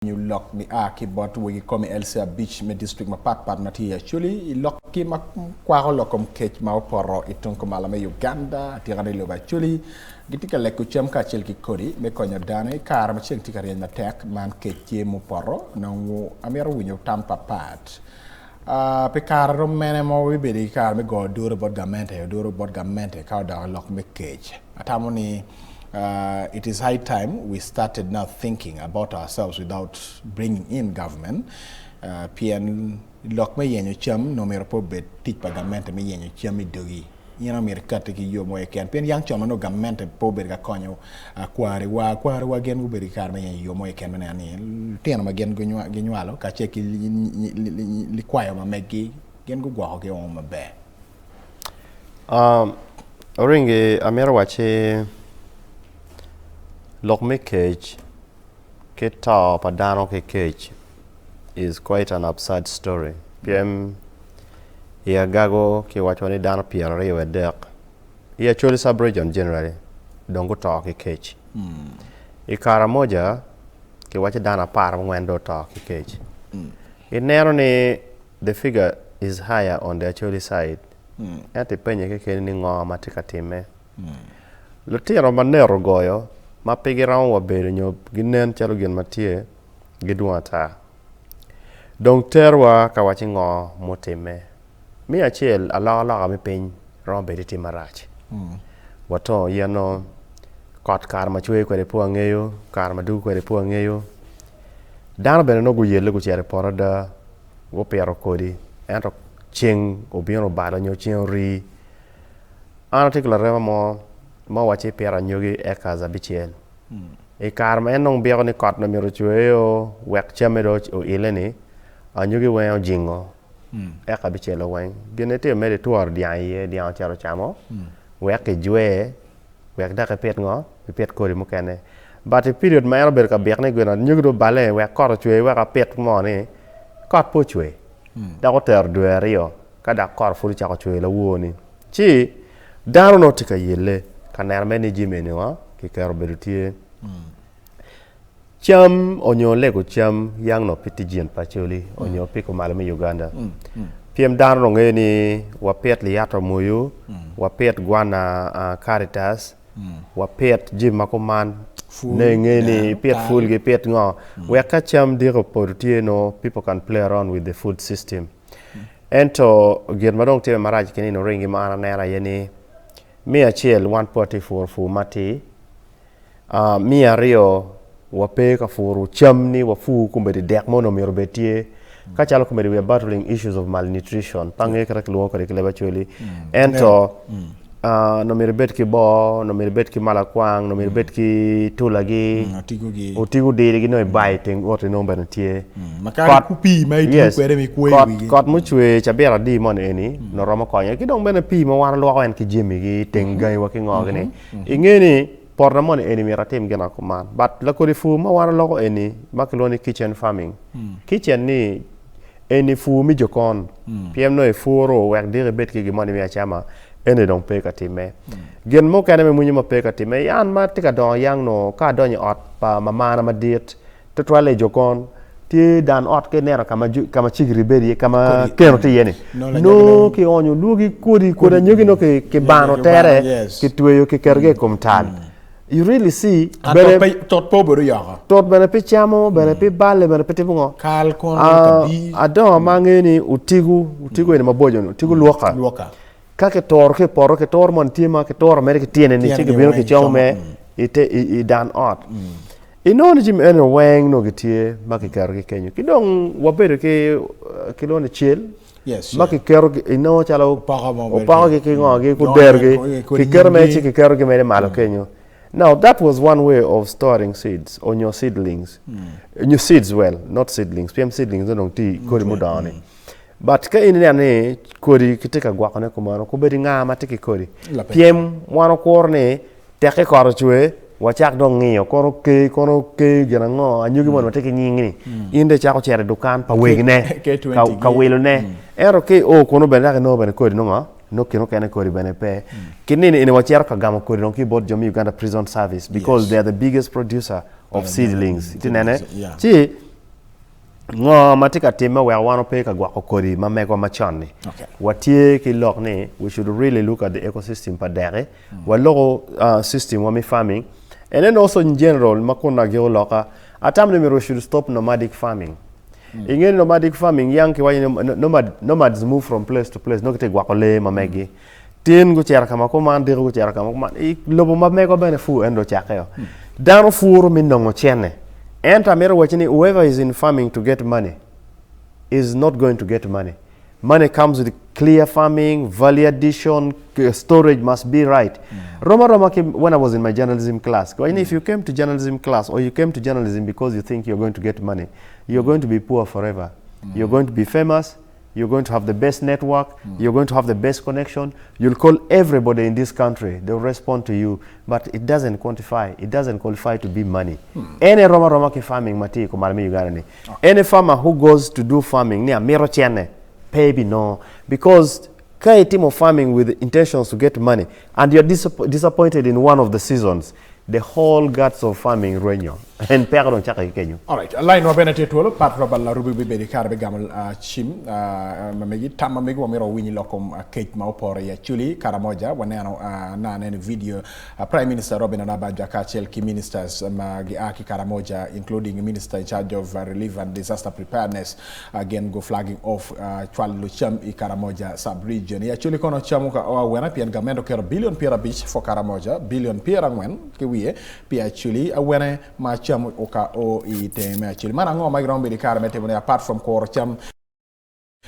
You lock me keyboard we come Elsa Beach me district ma pat mati Acholi lock ki ma kwaro lokom kech ma oporo itong ko malame Uganda tirane lo Acholi gitika lekku cham ka chel ki kori me konyo dane kar ma cheng tikari na tek man kech mo poro na wo amero winyo tam papat pe kar ro mene mo we be kar me go duro bod gamente ka da lock me kech atamoni it is high time we started now thinking about ourselves without bringing in government. PN lock me yenyo cham no me po bet teach pa government me yenyo cham mi dogi. You know me rekate ki yo mo eken pen yang chama no government po bet ga konyo kware wa gen go beri kar me yo mo eken me ani teno ma gen go nywalo ka che ki li kwayo ma megi gen go gwa ke on ma be. Oringe amero wache lock me cage kita padano ke cage is quite an absurd story. PM ya gago ki wachoni dano piero we dek. Ya Acholi Sub-region generally dongo talk ke cage. Ikara moja ki wacha dana par ngwendo talk ke cage. In narrowly the figure is higher on the Acholi side. Ati penye ke ni ngo matika time. Lutiro manero goyo ma pigi raun wa bere nyo ginen chalo gen matie giduata dong terwa ka wachi ngo motime mi achiel ala mi piny ron bere timarach wato yano kot kar ma chwe kwere po angeyo kar ma du kwere po angeyo dano bere no guyele gu chere poroda wo pero kodi ento ching obino balo nyo ching ri article rema mo wachi pera nyogi eka bichiel. E karma enong biago ni kot na miro chueo wek chamero o ileni anyogi weo jingo eka bichiel weng genete mede tuor dian charo chamo wek e jwe wek da pet ngo pet kori mukene but a period ma ero ber ka biak ne gwena nyogi do bale wek kot chwe wek pet mo ni kot po chwe da ko ter dwe rio kada kor furu chako chwe la woni chi daro no tika yele kaner meni jimeni wa ki kero berutie cham onyo lego cham yang no pitijien pacholi onyo piko malame Uganda PM dano ngeni wapet liato moyo wapet guana Caritas wapet jim makoman ne ngeni pet full ge pet ngo weka cham diro porutie no people can play around with the food system ento gir madong te maraj kini no ringi mana nera yeni mi achiel 144 fu mati mi ario wape ka furu chamni wafu kumbe dek mono miro betie ka chalo kumbe we are battling issues of malnutrition pange kara klo ko leba choli ento no miro bet ki bo no miro bet ki malakwang no miro bet ki tulagi otigu de gi no biting what no betie makari kupi mai di kwere mi kwewi kot muchwe chabera di mon eni no romo konya ki dong bena pi mo wan lo en ki jemi gi tengai wa ki ngogene ingeni porna mon eni mi ratem gena kuman but la ko fu mo wan lo eni makloni kitchen farming kitchen ni eni fu mi jokon pm no e furo wek dire bet ki mon mi achama ene dong pe ka time gen mo kana me munyo ma pe ka time yan ma tika don yang no ka don ot pa mama na madit to twale jokon ti dan ot ke nera kama chigri beri kama kero ti yene no ki onyo lugi kodi koda nyogi no ke bano tere ke tueyo ke kerge komtan you really see tot po bodo yaga tot bene pe chamo bene pe balle bene pe tibungo kal kon tabi adon mangeni utigu ene mabojo no utigu luoka kake tor ke poro ke tor mon tima ke tor mere ke tiene ni chike bino ke chome ite i dan ot inon jim ene weng no gitie makikar ke kenyo kidong wabere ke kilone chiel yes makikar ino chalo opago ke ngoge ku derge kikar me chike kar ke mere malo kenyo. Now that was one way of storing seeds on your seedlings your seeds well not seedlings PM seedlings don't ti kodi mudani but ka ini ne kodi kitika gwakone kumano ko bedi nga matiki kodi PM wano korne teke koro chwe wachak dong ngiyo kono ke gena ngo anyugi mon matiki nyingini inde chako chere dukan pa wegne ka welo ne ero ke o kono benda no bene kodi no no kino kene kodi bene pe kinini ine wachero ka gamo kodi no ki board jomi Uganda Prison Service because they are the biggest producer of seedlings tinene chi ngo matika tema we wano pe ka gwa kokori mamego machani watie ki lok ni we should really look at the ecosystem pa dere wa logo system wa mi farming and then also in general makona geoloka atam we should stop nomadic farming. In nomadic farming yang ki wa nomads move from place to place no kete gwa kole mamegi tin go cer kama ko man dir go cer kama man lobo mamego bene fu endo chakeo dano furu min no chene. And whoever is in farming to get money is not going to get money. Money comes with clear farming, value addition, storage must be right. Roma, when I was in my journalism class, if you came to journalism class or you came to journalism because you think you're going to get money, you're going to be poor forever. You're going to be famous, you're going to have the best network, you're going to have the best connection, you'll call everybody in this country, they'll respond to you, but it doesn't quantify, it doesn't qualify to be money. Any Roma ki farming mati ko marami Uganda. Any farmer who goes to do farming, near mero chene, maybe no, because a team of farming with intentions to get money, and you're disappointed in one of the seasons, the whole guts of farming renyo. And perdon chaka kenyu. All right. Line wa benete tuolo pat robal la rubi be karbe gamal chim mamegi tamamegi wamiro winyi lokom cake maupore ya chuli karamoja waneno na nene video Prime Minister Robin Anabanja Kachel ki ministers magi aki karamoja including minister in charge of relief and disaster preparedness again go flagging off Acholi Cham I Karamoja Sub-region ya chuli kono chamu ka wena pia ngamendo kero billion pira beach for Karamoja billion pira ngwen ke wiye pia chuli wena ma cham oka o ite me achili mana ngo magron be kar mete apart from ko cham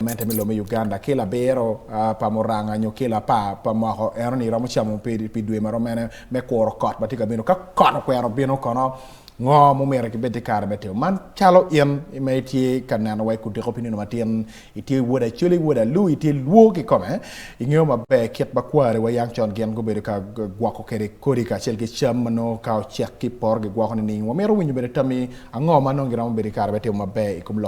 mete me lo me Uganda kila bero pa moranga nyo kila pa mo eroni ramo cham pe due maro mene me ko kot batika bino ka kono ko ero bino kono ngo mo mere ke bete kar mete man chalo yen imeti kanana way ku de opinion matien iti woda chuli woda lu iti luo ki come ingyo ma be ket ba kware way yang chon gen go be ka gwako kere kori ka chel ke cham no ka check ki por ge gwako ni wo mero winyu be tami ango manongira mo be kar mete ma be ikum